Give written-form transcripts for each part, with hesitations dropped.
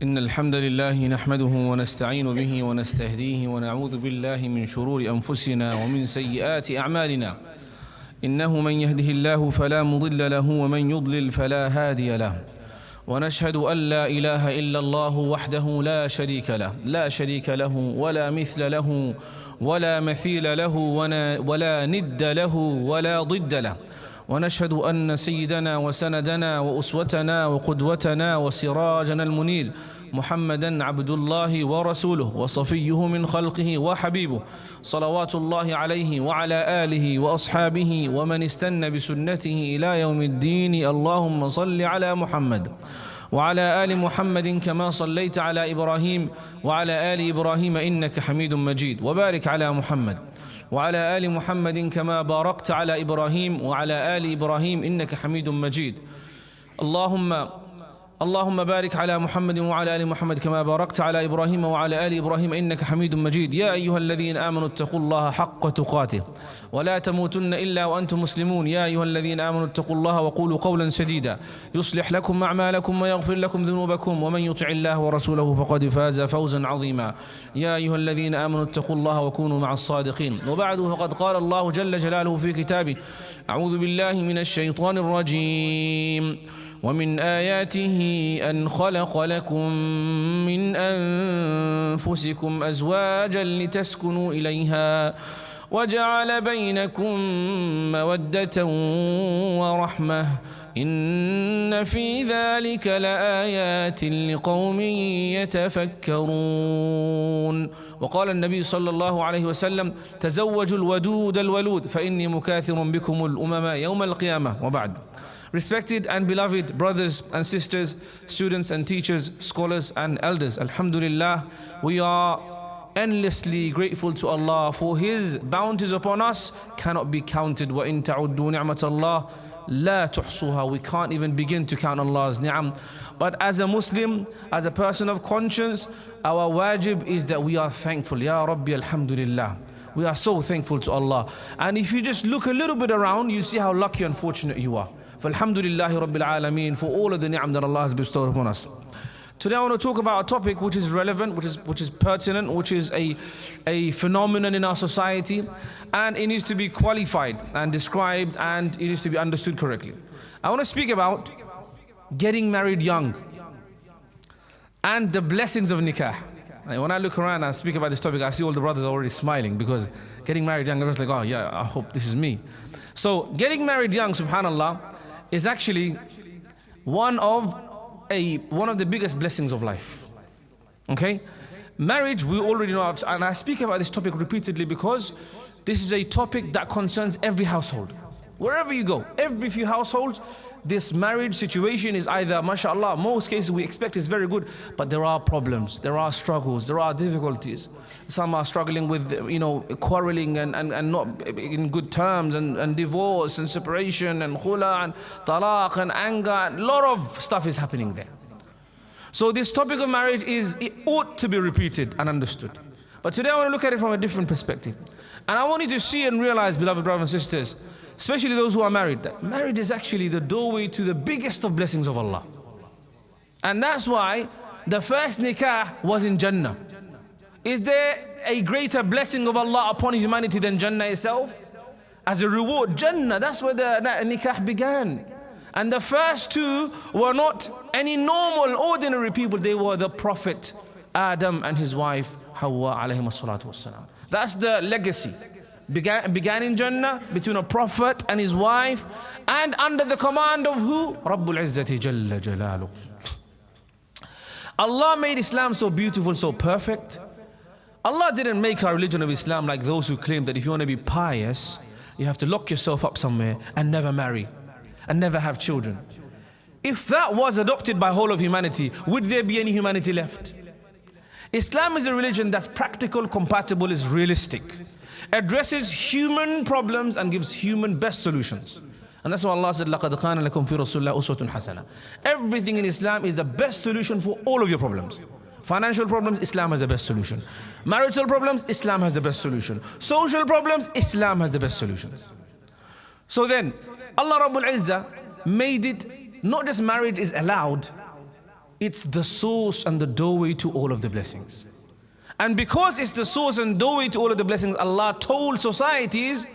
إن الحمد لله نحمده ونستعين به ونستهديه ونعوذ بالله من شرور أنفسنا ومن سيئات أعمالنا إنه من يهده الله فلا مضل له ومن يضلل فلا هادي له ونشهد أن لا إله إلا الله وحده لا شريك له ولا مثل له ولا مثيل له ولا ند له ولا ضد له ونشهد أن سيدنا وسندنا وأسوتنا وقدوتنا وسراجنا المنير محمدًا عبد الله ورسوله وصفيه من خلقه وحبيبه صلوات الله عليه وعلى آله وأصحابه ومن استنى بسنته إلى يوم الدين. اللهم صل على محمد وعلى آل محمد كما صليت على إبراهيم وعلى آل إبراهيم إنك حميد مجيد وبارك على محمد وعلى آل محمد كما باركت على إبراهيم وعلى آل إبراهيم إنك حميد مجيد. اللهم بارك على محمد وعلى آل محمد كما باركت على إبراهيم وعلى آل إبراهيم إنك حميد مجيد. يا أيها الذين آمنوا اتقوا الله حق تقاته ولا تموتن إلا وأنتم مسلمون. يا أيها الذين آمنوا اتقوا الله وقولوا قولا سديدا يصلح لكم أعمالكم ويغفر لكم ذنوبكم ومن يطع الله ورسوله فقد فاز فوزا عظيما. يا أيها الذين آمنوا اتقوا الله وكونوا مع الصادقين. وبعد فقد قال الله جل جلاله في كتابه أعوذ بالله من الشيطان الرجيم ومن آياته أن خلق لكم من أنفسكم أزواجا لتسكنوا إليها وجعل بينكم مودة ورحمة إن في ذلك لآيات لقوم يتفكرون. وقال النبي صلى الله عليه وسلم تزوجوا الودود الولود فإني مكاثر بكم الأمم يوم القيامة. وبعد. Respected and beloved brothers and sisters, students and teachers, scholars and elders, Alhamdulillah, we are endlessly grateful to Allah for His bounties upon us, cannot be counted. وَإِن تَعُدُّوا نِعْمَةَ اللَّهِ لَا تُحْصُوهَا. We can't even begin to count Allah's ni'am. But as a Muslim, as a person of conscience, our wajib is that we are thankful. Ya Rabbi, Alhamdulillah. We are so thankful to Allah. And if you just look a little bit around, you see how lucky and fortunate you are. Alhamdulillahi Rabbil Alameen, for all of the ni'am that Allah has bestowed upon us. Today I want to talk about a topic which is relevant, which is pertinent, which is a phenomenon in our society, and it needs to be qualified and described, and it needs to be understood correctly. I want to speak about getting married young and the blessings of nikah. When I look around and speak about this topic, I see all the brothers already smiling, because getting married young, everyone's like, oh yeah, I hope this is me. So getting married young, subhanallah, is actually one of the biggest blessings of life. Okay? Marriage, we already know, and I speak about this topic repeatedly because this is a topic that concerns every household. Wherever you go, every few households, this marriage situation is either, mashallah, most cases we expect is very good, but there are problems, there are struggles, there are difficulties. Some are struggling with, quarreling and not in good terms, and divorce and separation and khula and talaq and anger. A lot of stuff is happening there. So this topic of marriage it ought to be repeated and understood. But today I want to look at it from a different perspective. And I want you to see and realize, beloved brothers and sisters, especially those who are married, that marriage is actually the doorway to the biggest of blessings of Allah. And that's why the first nikah was in Jannah. Is there a greater blessing of Allah upon humanity than Jannah itself? As a reward, Jannah, that's where the nikah began. And the first two were not any normal, ordinary people. They were the Prophet Adam and his wife Hawa alayhim as-salatu was-salam. That's the legacy. Began in Jannah between a prophet and his wife, and under the command of who? Rabbul Izzati Jalla Jalaluh. Allah made Islam so beautiful, so perfect. Allah didn't make our religion of Islam like those who claim that if you want to be pious, you have to lock yourself up somewhere and never marry and never have children. If that was adopted by whole of humanity, would there be any humanity left? Islam is a religion that's practical, compatible, is realistic, addresses human problems and gives human best solutions. And that's why Allah said, لَقَدْ كَانَ لَكُمْ فِي رَسُولِ اللَّهِ أُسْوَةٌ حَسَنَةٌ. Everything in Islam is the best solution for all of your problems. Financial problems, Islam has the best solution. Marital problems, Islam has the best solution. Social problems, Islam has the best solutions. So then, Allah Rabbul Izzah made it, not just marriage is allowed, it's the source and the doorway to all of the blessings. And because it's the source and doorway to all of the blessings, Allah told societies,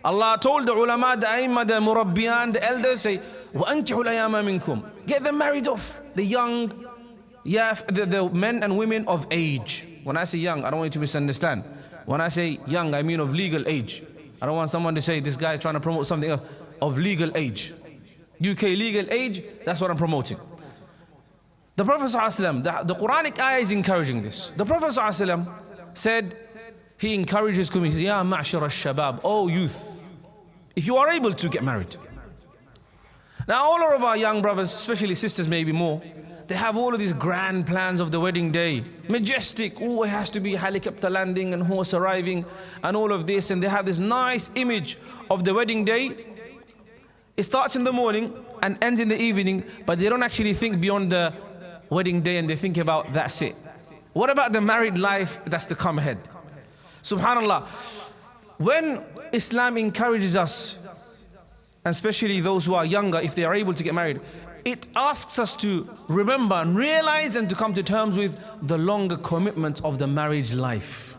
Allah told the ulama, the aimma, the murabbiyan, the elders, say, وَأَنْكِحُوا الْأَيَامَ مِنْكُمْ. Get them married off. The young, the men and women of age. When I say young, I don't want you to misunderstand. When I say young, I mean of legal age. I don't want someone to say this guy is trying to promote something else. Of legal age. UK legal age, that's what I'm promoting. The Prophet ﷺ, the Quranic ayah is encouraging this. The Prophet ﷺ said, he encouraged his community, Ya ma'shar al-shabab, oh youth, if you are able to get married. Now all of our young brothers, especially sisters maybe more, they have all of these grand plans of the wedding day. Majestic, oh it has to be helicopter landing and horse arriving and all of this, and they have this nice image of the wedding day. It starts in the morning and ends in the evening, but they don't actually think beyond the wedding day and they think about that's it. What about the married life that's to come ahead? Subhanallah, when Islam encourages us, and especially those who are younger, if they are able to get married, it asks us to remember and realize and to come to terms with the longer commitment of the marriage life.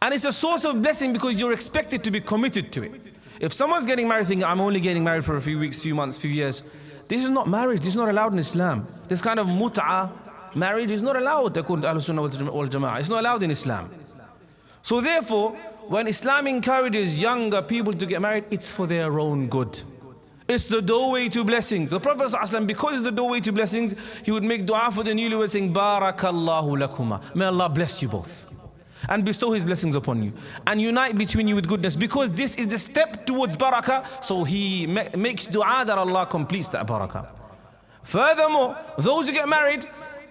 And it's a source of blessing because you're expected to be committed to it. If someone's getting married thinking, I'm only getting married for a few weeks, few months, few years, this is not marriage, this is not allowed in Islam. This kind of mut'ah, marriage is not allowed according to Ahlul Sunnah wal Jama'ah. It's not allowed in Islam. So therefore, when Islam encourages younger people to get married, it's for their own good. It's the doorway to blessings. The Prophet ﷺ, because it's the doorway to blessings, he would make dua for the newlyweds saying, Barakallahu lakuma. May Allah bless you both and bestow his blessings upon you and unite between you with goodness, because this is the step towards barakah. So he makes dua that Allah completes that barakah. Furthermore, those who get married,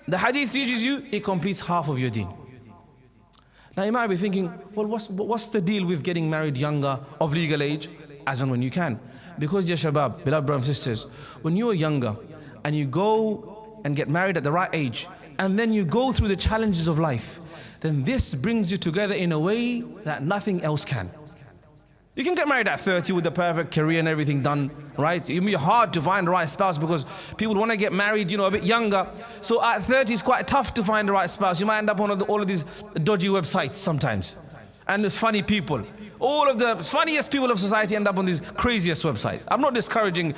the hadith teaches you, it completes half of your deen. Now you might be thinking, well, what's the deal with getting married younger, of legal age, as and when you can? Because ya shabab, beloved brothers and sisters, when you are younger and you go and get married at the right age, and then you go through the challenges of life, then this brings you together in a way that nothing else can. You can get married at 30 with the perfect career and everything done, right? It will be hard to find the right spouse because people want to get married, a bit younger. So at 30 it's quite tough to find the right spouse. You might end up on all of these dodgy websites sometimes. And there's funny people. All of the funniest people of society end up on these craziest websites. I'm not discouraging,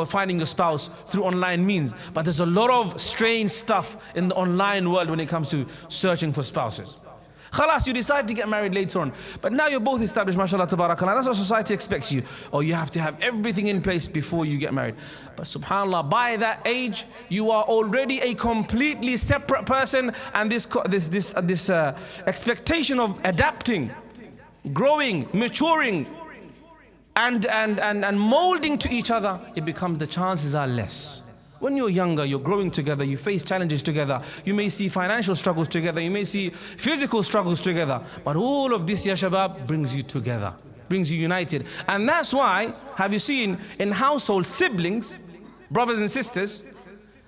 finding a spouse through online means, but there's a lot of strange stuff in the online world when it comes to searching for spouses. Khalas, you decide to get married later on, but now you're both established, mashallah, tabarakallah. That's what society expects you. Or you have to have everything in place before you get married. But subhanallah, by that age, you are already a completely separate person, and this expectation of adapting, growing, maturing, and molding to each other, the chances are less. When you're younger, you're growing together, you face challenges together, you may see financial struggles together, you may see physical struggles together, but all of this, ya shabab, brings you together, brings you united. And that's why, have you seen in household, siblings, brothers and sisters,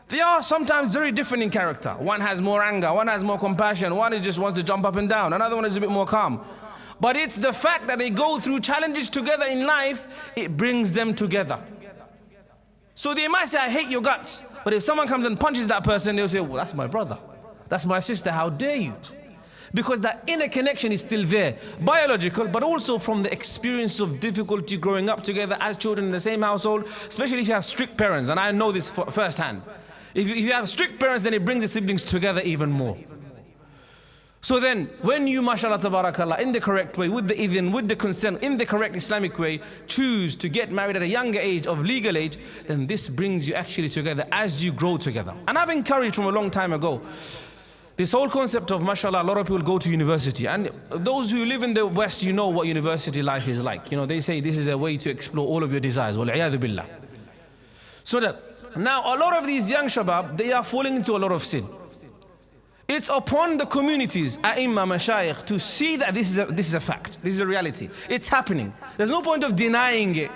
they are sometimes very different in character. One has more anger, one has more compassion, one just wants to jump up and down, another one is a bit more calm. But it's the fact that they go through challenges together in life, it brings them together. So they might say, I hate your guts. But if someone comes and punches that person, they'll say, well, that's my brother. That's my sister, how dare you? Because that inner connection is still there. Biological, but also from the experience of difficulty growing up together as children in the same household, especially if you have strict parents, and I know this firsthand. If you have strict parents, then it brings the siblings together even more. So then, when you, mashallah tabarakallah, in the correct way, with the idhn, with the consent, in the correct Islamic way, choose to get married at a younger age, of legal age, then this brings you actually together as you grow together. And I've encouraged from a long time ago, this whole concept of, mashallah, a lot of people go to university. And those who live in the West, you know what university life is like. They say this is a way to explore all of your desires. Wal-'iyadhu billah. So that, now a lot of these young shabab, they are falling into a lot of sin. It's upon the communities, a'imma, mashayikh, to see that this is a fact, this is a reality. It's happening. There's no point of denying it.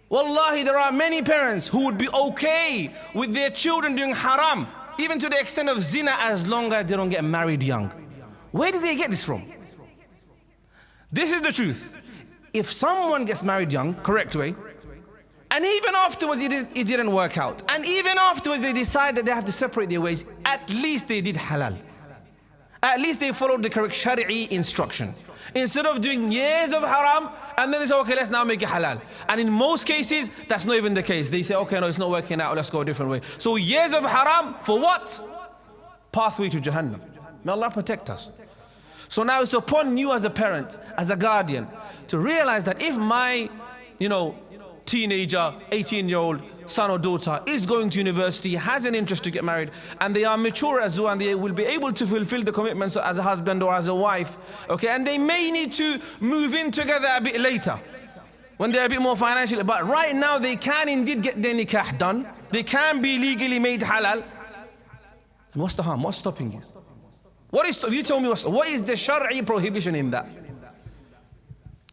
Wallahi, there are many parents who would be okay with their children doing haram, even to the extent of zina, as long as they don't get married young. Where did they get this from? This is the truth. If someone gets married young, correct way, And even afterwards, it didn't work out. And even afterwards, they decided that they have to separate their ways. At least they did halal. At least they followed the correct shari'i instruction. Instead of doing years of haram, and then they say, okay, let's now make it halal. And in most cases, that's not even the case. They say, okay, no, it's not working out, let's go a different way. So years of haram, for what? Pathway to Jahannam. May Allah protect us. So now it's upon you as a parent, as a guardian, to realize that if my, teenager, 18-year-old son or daughter is going to university, has an interest to get married, and they are mature as well, and they will be able to fulfill the commitments as a husband or as a wife, okay, and they may need to move in together a bit later, when they're a bit more financially, but right now they can indeed get their nikah done, they can be legally made halal. And what's the harm? What's stopping you? You tell me, what is the shari'i prohibition in that?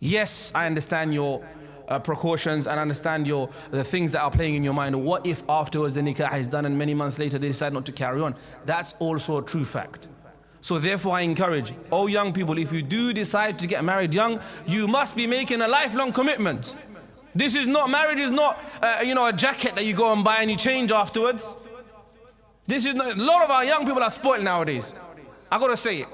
Yes, I understand your precautions and understand the things that are playing in your mind. What if afterwards the nikah is done and many months later they decide not to carry on? That's also a true fact. So therefore I encourage all young people, if you do decide to get married young, you must be making a lifelong commitment. Marriage is not a jacket that you go and buy and you change afterwards. A lot of our young people are spoiled nowadays. I gotta say it.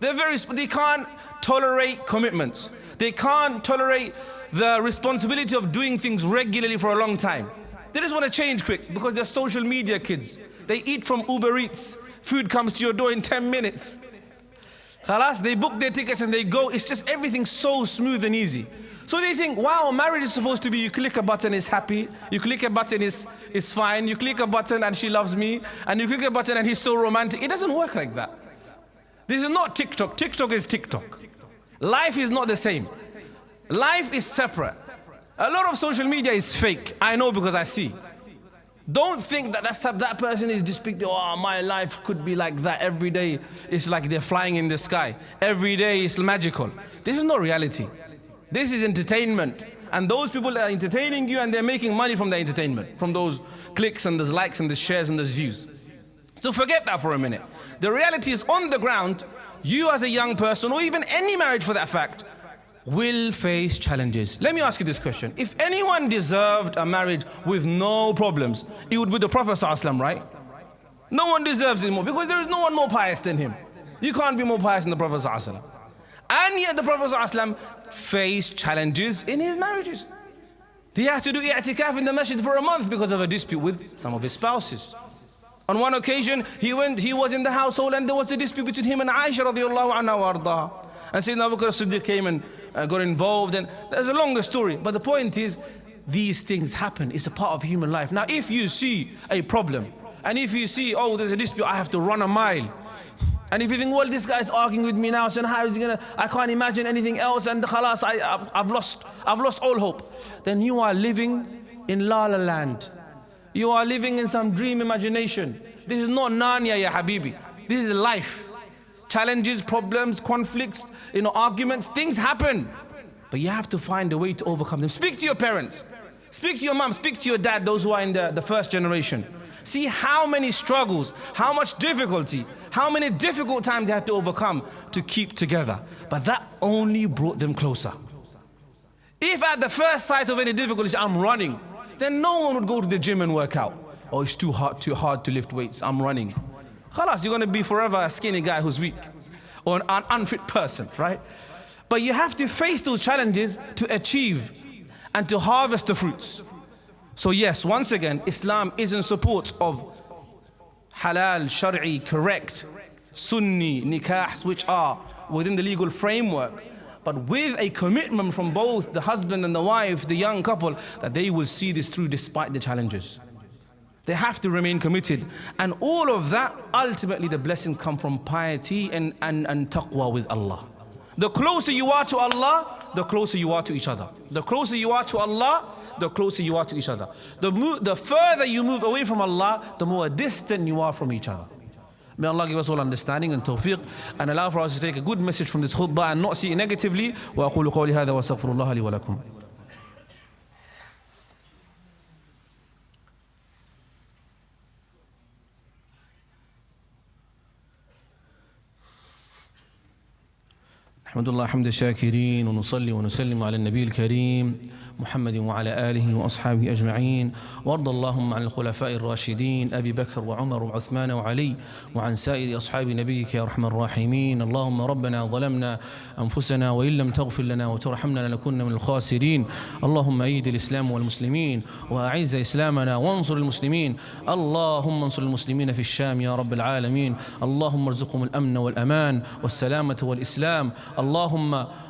They can't tolerate commitments. They can't tolerate the responsibility of doing things regularly for a long time. They just want to change quick because they're social media kids. They eat from Uber Eats. Food comes to your door in 10 minutes. Khalas, they book their tickets and they go. It's just everything so smooth and easy. So they think, wow, marriage is supposed to be you click a button, it's happy. You click a button, it's fine. You click a button and she loves me. And you click a button and he's so romantic. It doesn't work like that. This is not TikTok. TikTok is TikTok. Life is not the same. Life is separate. A lot of social media is fake. I know because I see. Don't think that person is depicting, oh, my life could be like that every day. It's like they're flying in the sky. Every day is magical. This is not reality. This is entertainment. And those people are entertaining you and they're making money from the entertainment, from those clicks and those likes and the shares and those views. So forget that for a minute. The reality is on the ground, you as a young person, or even any marriage for that fact, will face challenges. Let me ask you this question. If anyone deserved a marriage with no problems, it would be the Prophet ﷺ, right? No one deserves it more because there is no one more pious than him. You can't be more pious than the Prophet ﷺ. And yet the Prophet ﷺ faced challenges in his marriages. He had to do i'tikaf in the masjid for a month because of a dispute with some of his spouses. On one occasion, he was in the household and there was a dispute between him and Aisha radiallahu anha wa ardaha. And Sayyidina Abu Bakr as-Siddiq came and got involved, and there's a longer story. But the point is, these things happen. It's a part of human life. Now, if you see a problem, and if you see, oh, there's a dispute, I have to run a mile. And if you think, well, this guy's arguing with me now, so how is he gonna, I can't imagine anything else, and khalas, I've lost all hope. Then you are living in La La Land. You are living in some dream imagination. This is not Narnia, ya Habibi. This is life. Challenges, problems, conflicts, arguments, things happen. But you have to find a way to overcome them. Speak to your parents. Speak to your mom. Speak to your dad, those who are in the first generation. See how many struggles, how much difficulty, how many difficult times they had to overcome to keep together. But that only brought them closer. If at the first sight of any difficulty, I'm running, then no one would go to the gym and work out. Oh, it's too hard to lift weights, I'm running. Khalas, you're going to be forever a skinny guy who's weak or an unfit person, right? But you have to face those challenges to achieve and to harvest the fruits. So yes, once again, Islam is in support of halal, shari'i, correct, sunni, nikahs, which are within the legal framework, but with a commitment from both the husband and the wife, the young couple, that they will see this through despite the challenges. They have to remain committed. And all of that, ultimately the blessings come from piety and taqwa with Allah. The closer you are to Allah, the closer you are to each other. The closer you are to Allah, the closer you are to each other. The further you move away from Allah, the more distant you are from each other. May Allah give us all understanding and tawfiq, and allow for us to take a good message from this khutbah and not see it negatively. وأقول قولي هذا وأستغفر الله لي ولكم. الحمد لله حمد الشاكرين ونصلي ونسلم على النبي الكريم محمد وعلى آله وأصحابه أجمعين، وارض اللهم عن الخلفاء الراشدين أبي بكر وعمر وعثمان وعلي، وعن سائر أصحاب نبيك يا أرحم الراحمين. اللهم ربنا ظلمنا أنفسنا وإن لم تغفر لنا وترحمنا لنكون من الخاسرين. اللهم أيد الإسلام والمسلمين وأعز إسلامنا وانصر المسلمين. اللهم انصر المسلمين في الشام يا رب العالمين. اللهم ارزقهم الأمن والأمان والسلامة والإسلام.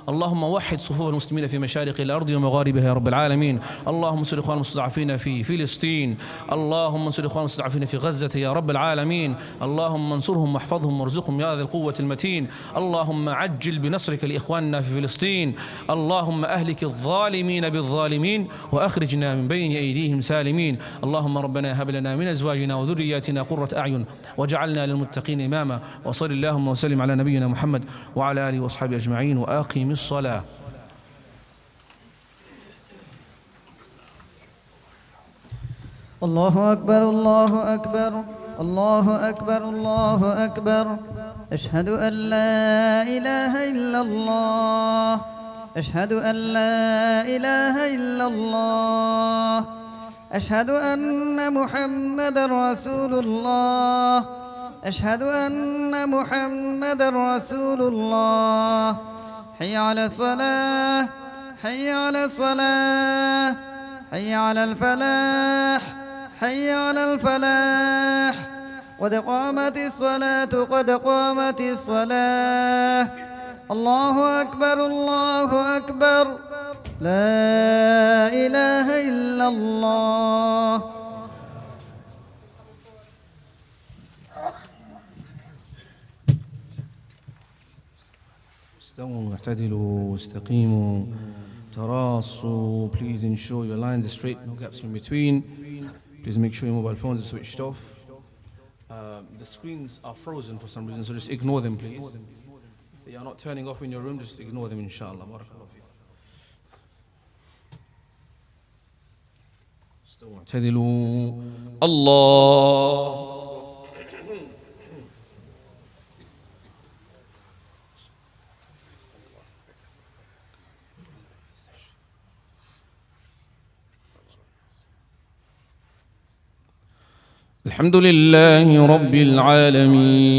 اللهم وحد صفوف المسلمين في مشارق الأرض ومغاربها يا رب العالمين. اللهم انصر إخوان المستضعفين في فلسطين. اللهم انصر إخوان المستضعفين في غزة يا رب العالمين. اللهم انصرهم واحفظهم وارزقهم يا ذا القوة المتين. اللهم عجل بنصرك لإخواننا في فلسطين. اللهم أهلك الظالمين بالظالمين وأخرجنا من بين أيديهم سالمين. اللهم ربنا هب لنا من أزواجنا وذرياتنا قرة أعين واجعلنا للمتقين إماما. وصل اللهم وسلم على نبينا محمد وعلى آله وأصحابه أجمعين، وأقم الصلاة. الله أكبر الله أكبر الله أكبر الله أكبر. أشهد أن لا إله إلا الله، أشهد أن لا إله إلا الله، أشهد أن محمدا رسول الله، أشهد أن محمدا رسول الله. حي على الصلاة، حي على الصلاة، حي على الفلاح، حي على الفلاح. قد قامت الصلاة، قد قامت الصلاة. الله أكبر الله أكبر، لا إله إلا الله. استووا واعتدلوا واستقيموا تراصوا. Please ensure your lines are straight, no gaps in between. Please make sure your mobile phones are switched off. The screens are frozen for some reason, so just ignore them, please. If they are not turning off in your room, just ignore them, inshallah. Barakallahu feekum. استووا واعتدلوا. الله. الحمد لله رب العالمين.